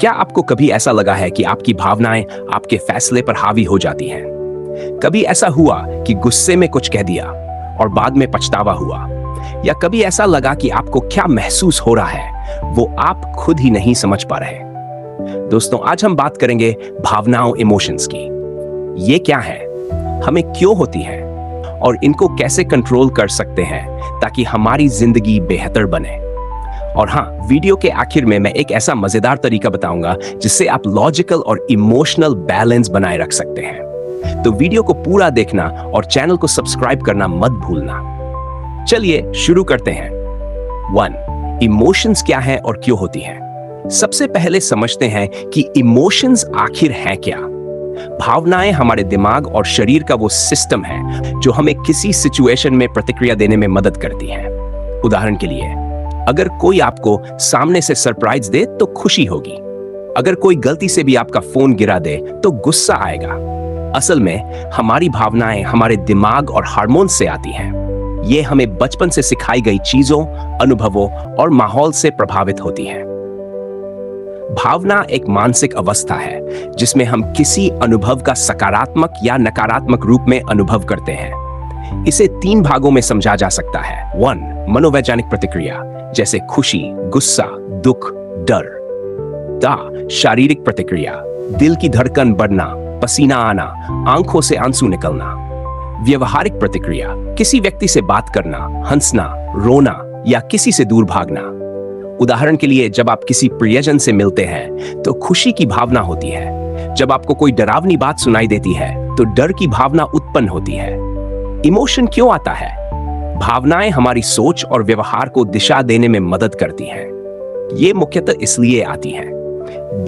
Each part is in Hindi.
क्या आपको कभी ऐसा लगा है कि आपकी भावनाएं आपके फैसले पर हावी हो जाती हैं? कभी ऐसा हुआ कि गुस्से में कुछ कह दिया और बाद में पछतावा हुआ, या कभी ऐसा लगा कि आपको क्या महसूस हो रहा है वो आप खुद ही नहीं समझ पा रहे? दोस्तों, आज हम बात करेंगे भावनाओं, इमोशंस की। ये क्या है, हमें क्यों होती है और इनको कैसे कंट्रोल कर सकते हैं ताकि हमारी जिंदगी बेहतर बने। और हाँ, वीडियो के आखिर में मैं एक ऐसा मजेदार तरीका बताऊंगा जिससे आप लॉजिकल और इमोशनल बैलेंस बनाए रख सकते हैं। तो वीडियो को पूरा देखना और चैनल को सब्सक्राइब करना मत भूलना। चलिए शुरू करते हैं। 1. इमोशंस क्या है और क्यों होती है। सबसे पहले समझते हैं कि इमोशंस आखिर है क्या। भावनाएं हमारे दिमाग और शरीर का वो सिस्टम है जो हमें किसी सिचुएशन में प्रतिक्रिया देने में मदद करती है। उदाहरण के लिए, अगर कोई आपको सामने से सरप्राइज दे तो खुशी होगी। अगर कोई गलती से भी आपका फोन गिरा दे तो गुस्सा आएगा। असल में हमारी भावनाएं हमारे दिमाग और हार्मोन से आती हैं। ये हमें बचपन से सिखाई गई चीजों, अनुभवों और माहौल से प्रभावित होती हैं। भावना एक मानसिक अवस्था है जिसमें हम किसी अनुभव का सकारात्मक या नकारात्मक रूप में अनुभव करते हैं। इसे 3 भागों में समझा जा सकता है। 1. मनोवैज्ञानिक प्रतिक्रिया, जैसे खुशी, गुस्सा, दुख, डर। 2. शारीरिक प्रतिक्रिया, दिल की धड़कन बढ़ना, पसीना आना, आंखों से आंसू निकलना। व्यवहारिक प्रतिक्रिया, किसी व्यक्ति से बात करना, हंसना, रोना या किसी से दूर भागना। उदाहरण के लिए, जब आप किसी प्रियजन से मिलते हैं तो खुशी की भावना होती है। जब आपको कोई डरावनी बात सुनाई देती है तो डर की भावना उत्पन्न होती है। इमोशन क्यों आता है? भावनाएं हमारी सोच और व्यवहार को दिशा देने में मदद करती हैं। ये मुख्यतः इसलिए आती हैं,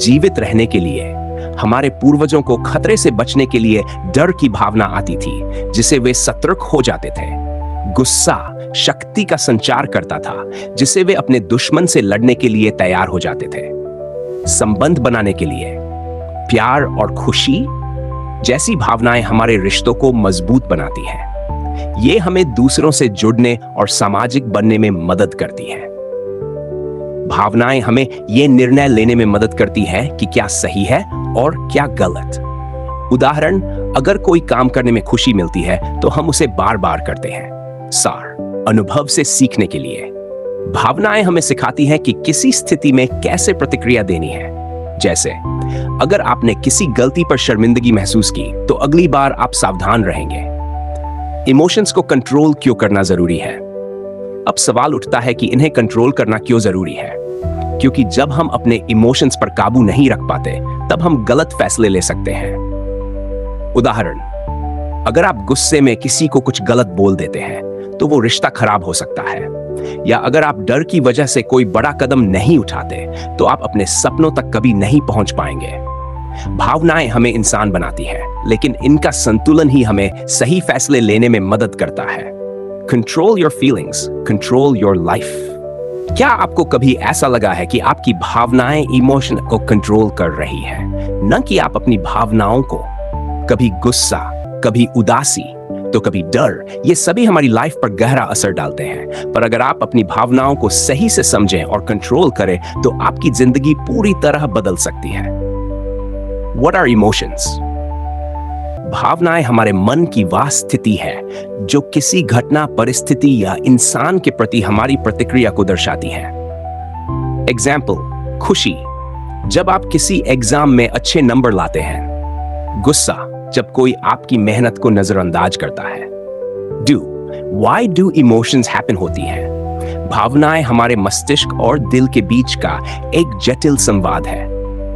जीवित रहने के लिए। हमारे पूर्वजों को खतरे से बचने के लिए डर की भावना आती थी, जिसे वे सतर्क हो जाते थे। गुस्सा शक्ति का संचार करता था, जिसे वे अपने दुश्मन से लड़ने के लिए तैयार हो जाते थे। संबंध बनाने के लिए प्यार और खुशी जैसी भावनाएं हमारे रिश्तों को मजबूत बनाती हैं। ये हमें दूसरों से जुड़ने और सामाजिक बनने में मदद करती है। भावनाएं हमें यह निर्णय लेने में मदद करती है कि क्या सही है और क्या गलत। उदाहरण, अगर कोई काम करने में खुशी मिलती है तो हम उसे बार बार करते हैं। सार, अनुभव से सीखने के लिए भावनाएं हमें सिखाती हैं कि किसी स्थिति में कैसे प्रतिक्रिया देनी है। जैसे, अगर आपने किसी गलती पर शर्मिंदगी महसूस की तो अगली बार आप सावधान रहेंगे। इमोशंस को कंट्रोल क्यों करना जरूरी है? अब सवाल उठता है कि इन्हें कंट्रोल करना क्यों जरूरी है? क्योंकि जब हम अपने इमोशंस पर काबू नहीं रख पाते तब हम गलत फैसले ले सकते हैं। उदाहरण, अगर आप गुस्से में किसी को कुछ गलत बोल देते हैं तो वो रिश्ता खराब हो सकता है। या अगर आप डर की वजह से कोई बड़ा कदम नहीं उठाते तो आप अपने सपनों तक कभी नहीं पहुंच पाएंगे। भावनाएं हमें इंसान बनाती है, लेकिन इनका संतुलन ही हमें सही फैसले लेने में मदद करता है। Control your feelings, control your life. क्या आपको कभी ऐसा लगा है कि आपकी भावनाएं इमोशन को कंट्रोल कर रही हैं, न कि आप अपनी भावनाओं को? कभी गुस्सा, कभी उदासी, तो कभी डर। ये सभी हमारी लाइफ पर गहरा असर डालते हैं। पर अगर आप अपनी भावनाओं को सही से समझें और कंट्रोल करें तो आपकी जिंदगी पूरी तरह बदल सकती है। What are emotions? भावनाएं हमारे मन की वह स्थिति है जो किसी घटना, परिस्थिति या इंसान के प्रति हमारी प्रतिक्रिया को दर्शाती है। एग्जाम्पल, खुशी, जब आप किसी एग्जाम में अच्छे नंबर लाते हैं। गुस्सा, जब कोई आपकी मेहनत को नजरअंदाज करता है। Why do emotions happen होती है? भावनाएं हमारे मस्तिष्क और दिल के बीच का एक जटिल संवाद है।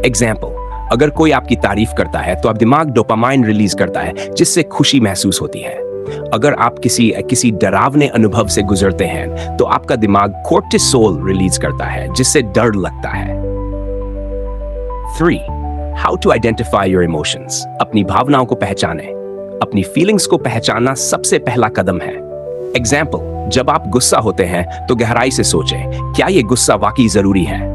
एग्जाम्पल, अगर कोई आपकी तारीफ करता है तो आप दिमाग डोपामाइन रिलीज करता है, जिससे खुशी महसूस होती है। अगर आप किसी डरावने अनुभव से गुजरते हैं तो आपका दिमाग कोर्टिसोल रिलीज करता है, जिससे डर लगता है। 3. How to identify your emotions? अपनी भावनाओं को पहचानें। अपनी फीलिंग्स को पहचानना सबसे पहला कदम है। एग्जाम्पल, जब आप गुस्सा होते हैं तो गहराई से सोचें, क्या यह गुस्सा वाकई जरूरी है?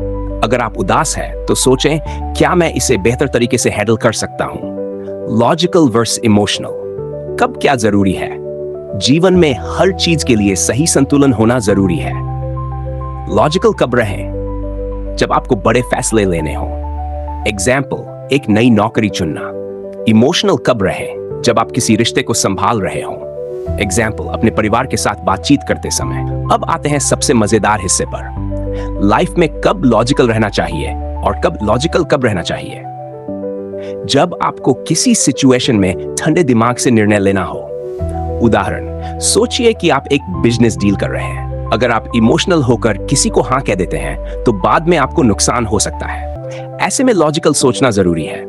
अगर आप उदास हैं तो सोचें, क्या मैं इसे बेहतर तरीके से हैंडल कर सकता हूं? लॉजिकल वर्सेस इमोशनल, कब क्या जरूरी है? जीवन में हर चीज के लिए सही संतुलन होना जरूरी है। लॉजिकल कब रहें? जब आपको बड़े फैसले लेने हों, एग्जाम्पल, एक नई नौकरी चुनना। इमोशनल कब रहे? जब आप किसी रिश्ते को संभाल रहे हो। एग्जाम्पल, अपने परिवार के साथ बातचीत करते समय। अब आते हैं सबसे मजेदार हिस्से पर। लाइफ में कब लॉजिकल रहना चाहिए और कब लॉजिकल कब रहना चाहिए? जब आपको किसी सिचुएशन में ठंडे दिमाग से निर्णय लेना हो। उदाहरण, सोचिए कि आप एक बिजनेस डील कर रहे हैं। अगर आप इमोशनल होकर किसी को हाँ कह देते हैं तो बाद में आपको नुकसान हो सकता है। ऐसे में लॉजिकल सोचना जरूरी है।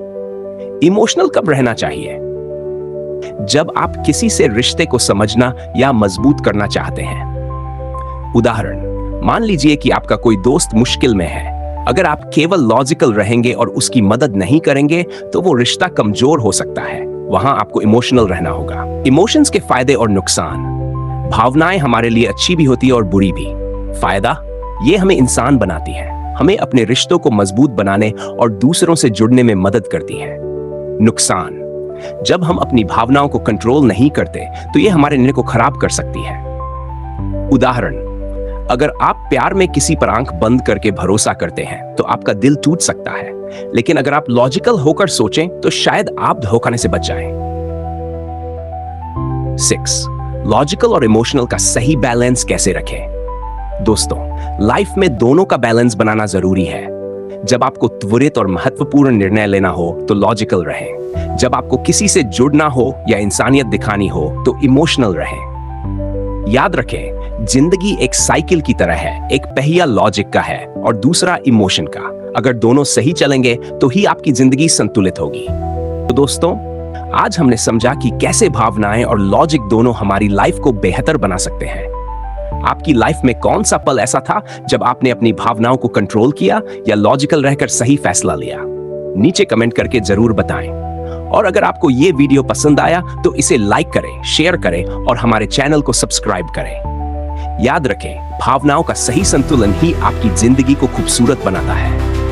इमोशनल कब रहना चाहिए? जब आप किसी से रिश्ते को समझना या मजबूत करना चाहते हैं। उदाहरण, मान लीजिए कि आपका कोई दोस्त मुश्किल में है। अगर आप केवल लॉजिकल रहेंगे और उसकी मदद नहीं करेंगे तो वो रिश्ता कमजोर हो सकता है। वहां आपको इमोशनल रहना होगा। इमोशंस के फायदे और नुकसान। भावनाएं हमारे लिए अच्छी भी होती है और बुरी भी। फायदा, ये हमें इंसान बनाती है, हमें अपने रिश्तों को मजबूत बनाने और दूसरों से जुड़ने में मदद करती है। नुकसान, जब हम अपनी भावनाओं को कंट्रोल नहीं करते तो ये हमारे निर्णय को खराब कर सकती है। उदाहरण, अगर आप प्यार में किसी पर आंख बंद करके भरोसा करते हैं तो आपका दिल टूट सकता है, लेकिन अगर आप लॉजिकल होकर सोचें तो शायद आप धोखाने से बच जाएं। 6. लॉजिकल और इमोशनल का सही बैलेंस कैसे रखें? दोस्तों, लाइफ में दोनों का बैलेंस बनाना जरूरी है। जब आपको त्वरित और महत्वपूर्ण निर्णय लेना हो तो लॉजिकल रहें। जब आपको किसी से जुड़ना हो या इंसानियत दिखानी हो तो इमोशनल रहें। याद रखें, जिंदगी एक साइकिल की तरह है। एक पहिया लॉजिक का है और दूसरा इमोशन का। अगर दोनों सही चलेंगे तो ही आपकी जिंदगी संतुलित होगी। तो दोस्तों, आज हमने समझा कि कैसे भावनाएं और लॉजिक दोनों हमारी लाइफ को बेहतर बना सकते हैं। आपकी लाइफ में कौन सा पल ऐसा था जब आपने अपनी भावनाओं को कंट्रोल किया या लॉजिकल रहकर सही फैसला लिया? नीचे कमेंट करके जरूर बताएं। और अगर आपको ये वीडियो पसंद आया तो इसे लाइक करें, शेयर करें और हमारे चैनल को सब्सक्राइब करें। याद रखें, भावनाओं का सही संतुलन ही आपकी जिंदगी को खूबसूरत बनाता है।